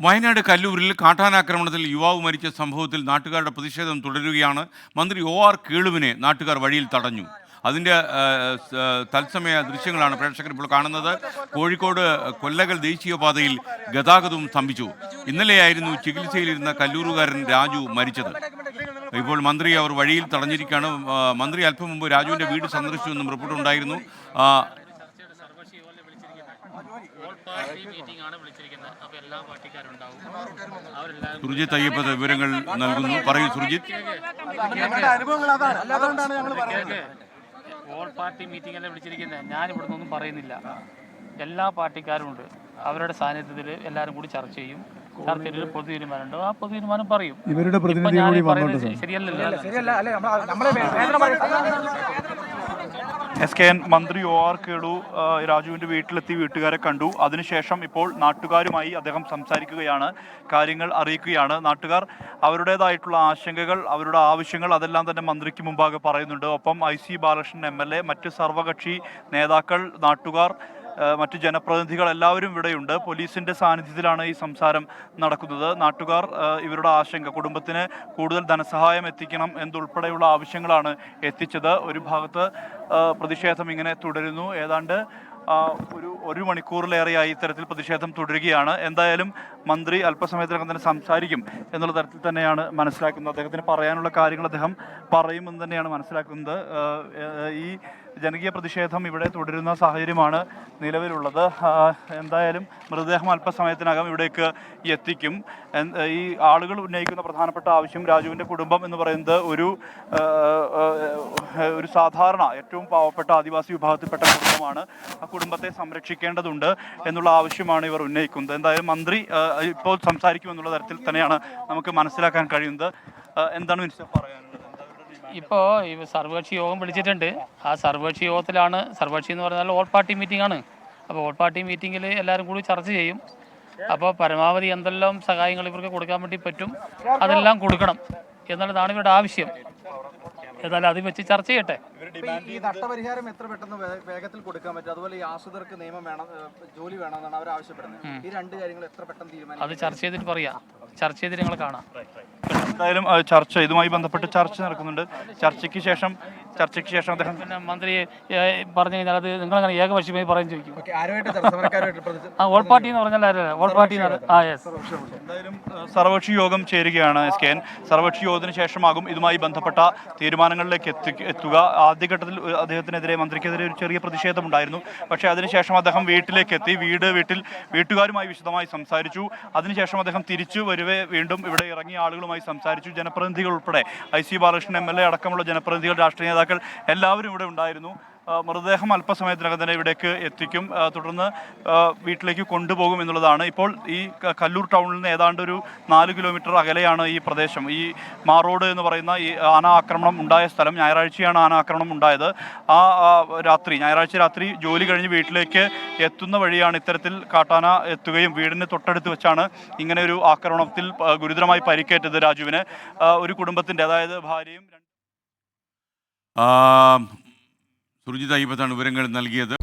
വയനാട് കല്ലൂരിൽ കാട്ടാനാക്രമണത്തിൽ യുവാവ് മരിച്ച സംഭവത്തിൽ നാട്ടുകാരുടെ പ്രതിഷേധം തുടരുകയാണ്. മന്ത്രി OR കേളുവിനെ നാട്ടുകാർ വഴിയിൽ തടഞ്ഞു. അതിൻ്റെ തത്സമയ ദൃശ്യങ്ങളാണ് പ്രേക്ഷകർ ഇപ്പോൾ കാണുന്നത്. കോഴിക്കോട് കൊല്ലകൽ ദേശീയപാതയിൽ ഗതാഗതവും സ്തംഭിച്ചു. ഇന്നലെയായിരുന്നു ചികിത്സയിലിരുന്ന കല്ലൂരുകാരൻ രാജു മരിച്ചത്. ഇപ്പോൾ മന്ത്രി അവർ വഴിയിൽ തടഞ്ഞിരിക്കുകയാണ്. മന്ത്രി അല്പം മുമ്പ് രാജുവിൻ്റെ വീട് സന്ദർശിച്ചുവെന്നും റിപ്പോർട്ടുണ്ടായിരുന്നു. സുർജിത്ത് അയ്യപ്പത് വിവരങ്ങൾ നൽകുന്നു. പറയൂ സുർജിത്ത്. ഓൾ പാർട്ടി മീറ്റിംഗ് അല്ലേ വിളിച്ചിരിക്കുന്നത്. ഞാൻ ഇവിടുന്ന് ഒന്നും പറയുന്നില്ല. എല്ലാ പാർട്ടിക്കാരും ഉണ്ട്. അവരുടെ സാന്നിധ്യത്തിൽ എല്ലാവരും കൂടി ചർച്ച ചെയ്യും. ചർച്ചയിൽ പൊതു തീരുമാനമുണ്ട്. ആ പൊതു തീരുമാനം പറയും. ഇവരുടെ ശരിയല്ലല്ലോ. SKN മന്ത്രി OR കേളു രാജുവിൻ്റെ വീട്ടിലെത്തി വീട്ടുകാരെ കണ്ടു. അതിനുശേഷം ഇപ്പോൾ നാട്ടുകാരുമായി അദ്ദേഹം സംസാരിക്കുകയാണ്, കാര്യങ്ങൾ അറിയിക്കുകയാണ്. നാട്ടുകാർ അവരുടേതായിട്ടുള്ള ആശങ്കകൾ, അവരുടെ ആവശ്യങ്ങൾ അതെല്ലാം തന്നെ മന്ത്രിക്ക് മുമ്പാകെ പറയുന്നുണ്ട്. ഒപ്പം IC ബാലകൃഷ്ണൻ MLA, മറ്റ് സർവകക്ഷി നേതാക്കൾ, നാട്ടുകാർ, മറ്റ് ജനപ്രതിനിധികൾ എല്ലാവരും ഇവിടെയുണ്ട്. പോലീസിൻ്റെ സാന്നിധ്യത്തിലാണ് ഈ സംസാരം നടക്കുന്നത്. നാട്ടുകാർ ഇവരുടെ ആശങ്ക, കുടുംബത്തിന് കൂടുതൽ ധനസഹായം എത്തിക്കണം എന്നുൾപ്പെടെയുള്ള ആവശ്യങ്ങളാണ് എത്തിച്ചത്. ഒരു ഭാഗത്ത് പ്രതിഷേധം ഇങ്ങനെ തുടരുന്നു. ഏതാണ്ട് ഒരു മണിക്കൂറിലേറെയായി ഇത്തരത്തിൽ പ്രതിഷേധം തുടരുകയാണ്. എന്തായാലും മന്ത്രി അല്പസമയത്തിനകം തന്നെ സംസാരിക്കും എന്നുള്ള തരത്തിൽ തന്നെയാണ് മനസ്സിലാക്കുന്നത്. അദ്ദേഹത്തിന് പറയാനുള്ള കാര്യങ്ങൾ അദ്ദേഹം പറയുമെന്ന് തന്നെയാണ് മനസ്സിലാക്കുന്നത്. ഈ ജനകീയ പ്രതിഷേധം ഇവിടെ തുടരുന്ന സാഹചര്യമാണ് നിലവിലുള്ളത്. എന്തായാലും മൃതദേഹം അല്പസമയത്തിനകം ഇവിടേക്ക് എത്തിക്കും. ഈ ആളുകൾ ഉന്നയിക്കുന്ന പ്രധാനപ്പെട്ട ആവശ്യം, രാജുവിൻ്റെ കുടുംബം എന്ന് പറയുന്നത് ഒരു സാധാരണ ഏറ്റവും പാവപ്പെട്ട ആദിവാസി വിഭാഗത്തിൽപ്പെട്ട കുടുംബമാണ്. ആ കുടുംബത്തെ സംരക്ഷിക്കേണ്ടതുണ്ട് എന്നുള്ള ആവശ്യമാണ് ഇവർ ഉന്നയിക്കുന്നത്. എന്തായാലും മന്ത്രി ഇപ്പോൾ സംസാരിക്കുമെന്നുള്ള തരത്തിൽ തന്നെയാണ് നമുക്ക് മനസ്സിലാക്കാൻ കഴിയുന്നത്. എന്താണ് മിനിസ്റ്റർ പറയാനുള്ളത്? ഇപ്പോൾ ഈ സർവകക്ഷി യോഗം വിളിച്ചിട്ടുണ്ട്. ആ സർവകക്ഷി യോഗത്തിലാണ്, സർവകക്ഷി എന്ന് പറഞ്ഞാൽ ഓൾ പാർട്ടി മീറ്റിംഗ് ആണ്. അപ്പോൾ ഓൾ പാർട്ടി മീറ്റിങ്ങിൽ എല്ലാവരും കൂടി ചർച്ച ചെയ്യും. അപ്പോൾ പരമാവധി എന്തെല്ലാം സഹായങ്ങൾ ഇവർക്ക് കൊടുക്കാൻ വേണ്ടി പറ്റും അതെല്ലാം കൊടുക്കണം എന്നുള്ളതാണ് ഇവരുടെ ആവശ്യം. ഏതായാലും അത് വെച്ച് ചർച്ച ചെയ്യട്ടെ. ഈ നഷ്ടപരിഹാരം എത്ര പെട്ടെന്ന് വേഗത്തിൽ കൊടുക്കാൻ പറ്റും, അതുപോലെ ഈ ആശ്രിതർക്ക് നിയമം വേണം, ജോലി വേണമെന്നാണ് അവർ ആവശ്യപ്പെടുന്നത്. ഈ രണ്ട് കാര്യങ്ങൾ എത്ര പെട്ടെന്ന് തീരുമാനം അത് ചർച്ച ചെയ്തിട്ട് പറയാം. ചർച്ച ചെയ്തിട്ട് നിങ്ങൾ കാണാം. എന്തായാലും ചർച്ച ഇതുമായി ബന്ധപ്പെട്ട് ചർച്ച നടക്കുന്നുണ്ട്. ചർച്ചയ്ക്ക് ശേഷം അദ്ദേഹം പിന്നെ മന്ത്രി പറഞ്ഞു കഴിഞ്ഞാൽ അത് നിങ്ങളങ്ങനെ ഏകപക്ഷീയമായി പറയാൻ ചോദിക്കും. ഓൾ പാർട്ടി എന്ന് പറഞ്ഞാൽ ഓൾ പാർട്ടി എന്തായാലും സർവകക്ഷി യോഗം ചേരുകയാണ്. SKN സർവകക്ഷി യോഗത്തിന് ശേഷമാകും ഇതുമായി ബന്ധപ്പെട്ട തീരുമാനങ്ങളിലേക്ക് എത്തുക. ആദ്യഘട്ടത്തിൽ അദ്ദേഹത്തിനെതിരെ, മന്ത്രിക്കെതിരെ ഒരു ചെറിയ പ്രതിഷേധമുണ്ടായിരുന്നു. പക്ഷേ അതിനുശേഷം അദ്ദേഹം വീട്ടിലേക്ക് എത്തി. വീട്ടുകാരുമായി വിശദമായി സംസാരിച്ചു. അതിനുശേഷം അദ്ദേഹം തിരിച്ചു വരുവേ വീണ്ടും ഇവിടെ ഇറങ്ങിയ ആളുകളുമായി സംസാരിച്ചു. ജനപ്രതിനിധികൾ ഉൾപ്പെടെ IC ബാലകൃഷ്ണൻ MLA അടക്കമുള്ള ജനപ്രതിനിധികൾ, രാഷ്ട്രീയ നേതാക്കൾ എല്ലാവരും ഇവിടെ ഉണ്ടായിരുന്നു. മൃതദേഹം അല്പസമയത്തിനകം തന്നെ ഇവിടേക്ക് എത്തിക്കും. തുടർന്ന് വീട്ടിലേക്ക് കൊണ്ടുപോകും എന്നുള്ളതാണ്. ഇപ്പോൾ ഈ കല്ലൂർ ടൗണിൽ നിന്ന് ഏതാണ്ട് ഒരു 4 കിലോമീറ്റർ അകലെയാണ് ഈ പ്രദേശം. ഈ മാറോഡ് എന്ന് പറയുന്ന ഈ ആന ആക്രമണം ഉണ്ടായ സ്ഥലം. ഞായറാഴ്ചയാണ് ആന ആക്രമണം ഉണ്ടായത്. ഞായറാഴ്ച രാത്രി ജോലി കഴിഞ്ഞ് വീട്ടിലേക്ക് എത്തുന്ന വഴിയാണ് ഇത്തരത്തിൽ കാട്ടാന എത്തുകയും വീടിന് തൊട്ടടുത്ത് വെച്ചാണ് ഇങ്ങനെ ഒരു ആക്രമണത്തിൽ ഗുരുതരമായി പരിക്കേറ്റത് രാജുവിന്. ഒരു കുടുംബത്തിൻ്റെ, അതായത് ഭാര്യയും സുർജിത്ത് അയ്യപ്പത്താണ് വിവരങ്ങൾ നൽകിയത്.